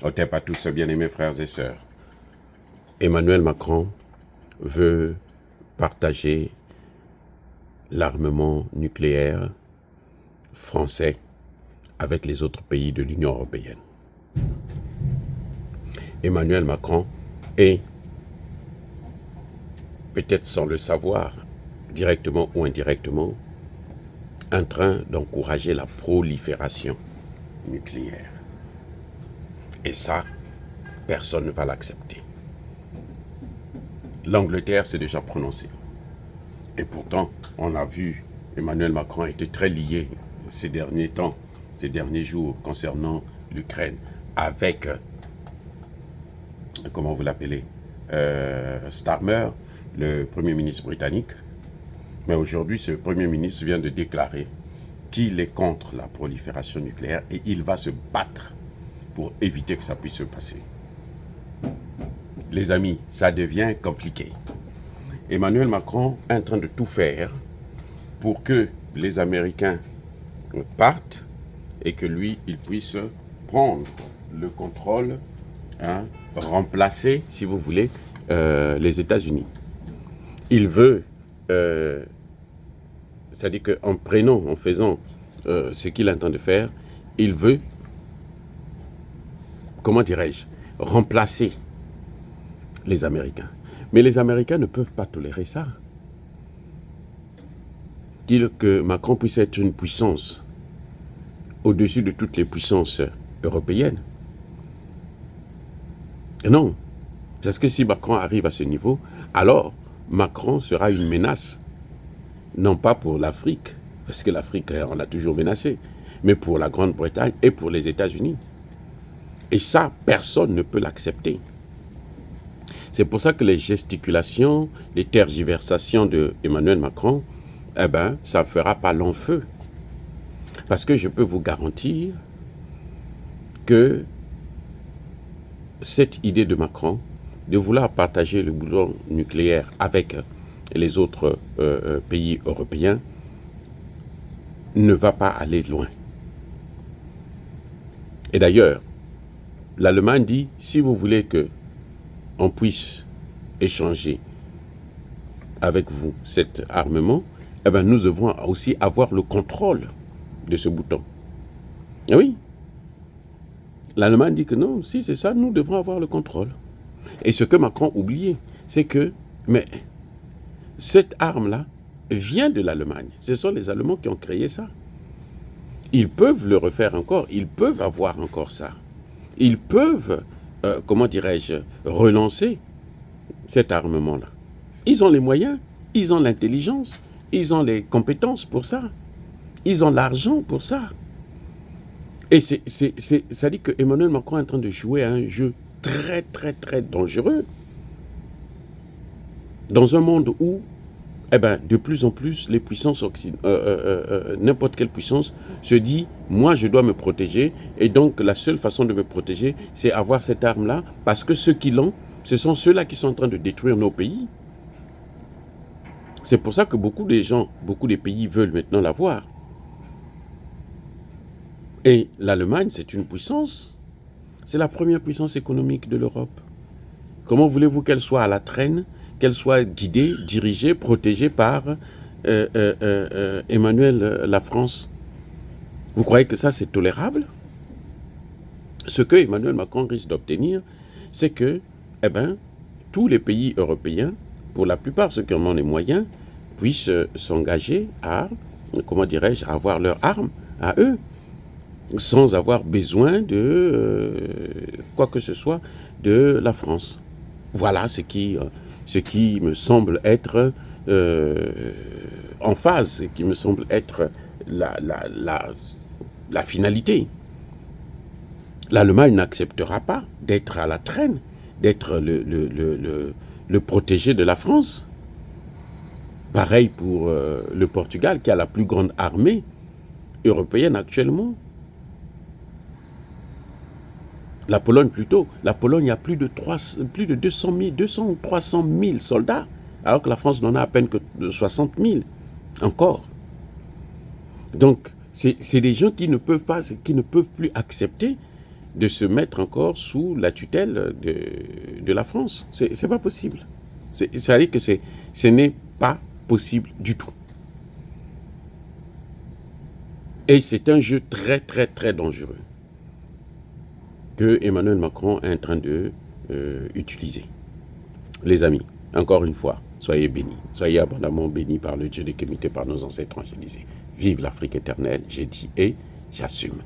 Otep à tous, bien-aimés frères et sœurs. Emmanuel Macron veut partager l'armement nucléaire français avec les autres pays de l'Union européenne. Emmanuel Macron est, peut-être sans le savoir, directement ou indirectement, en train d'encourager la prolifération nucléaire. Et ça, personne ne va l'accepter. L'Angleterre s'est déjà prononcée. Et pourtant, on a vu, Emmanuel Macron a été très lié ces derniers temps, ces derniers jours, concernant l'Ukraine, avec, comment vous l'appelez, Starmer, le Premier ministre britannique. Mais aujourd'hui, ce Premier ministre vient de déclarer qu'il est contre la prolifération nucléaire et il va se battre pour éviter que ça puisse se passer. Les amis, ça devient compliqué. Emmanuel Macron est en train de tout faire pour que les Américains partent et que lui, il puisse prendre le contrôle, remplacer, si vous voulez, les États-Unis. Il veut, c'est-à-dire qu'en prenant, en faisant ce qu'il entend de faire, il veut, comment dirais-je, remplacer les Américains. Mais les Américains ne peuvent pas tolérer ça. Dire que Macron puisse être une puissance au-dessus de toutes les puissances européennes. Non. Parce que si Macron arrive à ce niveau, alors Macron sera une menace. Non pas pour l'Afrique, parce que l'Afrique, on l'a toujours menacé, mais pour la Grande-Bretagne et pour les États-Unis. Et ça, personne ne peut l'accepter. C'est pour ça que les gesticulations, les tergiversations de Emmanuel Macron, eh ben, ça ne fera pas long feu. Parce que je peux vous garantir que cette idée de Macron, de vouloir partager le boulon nucléaire avec les autres pays européens, ne va pas aller loin. Et d'ailleurs, l'Allemagne dit, si vous voulez que on puisse échanger avec vous cet armement, eh bien, nous devons aussi avoir le contrôle de ce bouton. Et oui, l'Allemagne dit que non, si c'est ça, nous devons avoir le contrôle. Et ce que Macron oubliait, c'est que, mais cette arme-là vient de l'Allemagne. Ce sont les Allemands qui ont créé ça. Ils peuvent le refaire encore, ils peuvent avoir encore ça. Ils peuvent, comment dirais-je, relancer cet armement-là. Ils ont les moyens, ils ont l'intelligence, ils ont les compétences pour ça. Ils ont l'argent pour ça. Et ça dit que Emmanuel Macron est en train de jouer à un jeu très, très, très dangereux. Dans un monde où, eh ben, de plus en plus, les puissances n'importe quelle puissance se dit, moi, je dois me protéger. Et donc, la seule façon de me protéger, c'est avoir cette arme-là, parce que ceux qui l'ont, ce sont ceux-là qui sont en train de détruire nos pays. C'est pour ça que beaucoup des gens, beaucoup des pays veulent maintenant l'avoir. Et l'Allemagne, c'est une puissance. C'est la première puissance économique de l'Europe. Comment voulez-vous qu'elle soit à la traîne, qu'elle soit guidée, dirigée, protégée par Emmanuel la France? Vous croyez que ça, c'est tolérable? Ce que Emmanuel Macron risque d'obtenir, c'est que, eh ben, tous les pays européens, pour la plupart, ceux qui en ont les moyens, puissent s'engager à, comment dirais-je, à avoir leurs armes à eux, sans avoir besoin de quoi que ce soit de la France. Voilà ce qui me semble être en phase, ce qui me semble être la finalité. L'Allemagne n'acceptera pas d'être à la traîne, d'être le protégé de la France. Pareil pour le Portugal, qui a la plus grande armée européenne actuellement. La Pologne plutôt. La Pologne a plus de 200 ou 300 000 soldats, alors que la France n'en a à peine que 60 000 encore. Donc, c'est des gens qui ne peuvent plus accepter de se mettre encore sous la tutelle de la France. C'est pas possible. Ça veut dire que ce n'est pas possible du tout. Et c'est un jeu très, très, très dangereux que Emmanuel Macron est en train de utiliser. Les amis, encore une fois, soyez bénis. Soyez abondamment bénis par le Dieu de Kémité, par nos ancêtres angélisés. Vive l'Afrique éternelle, j'ai dit et j'assume.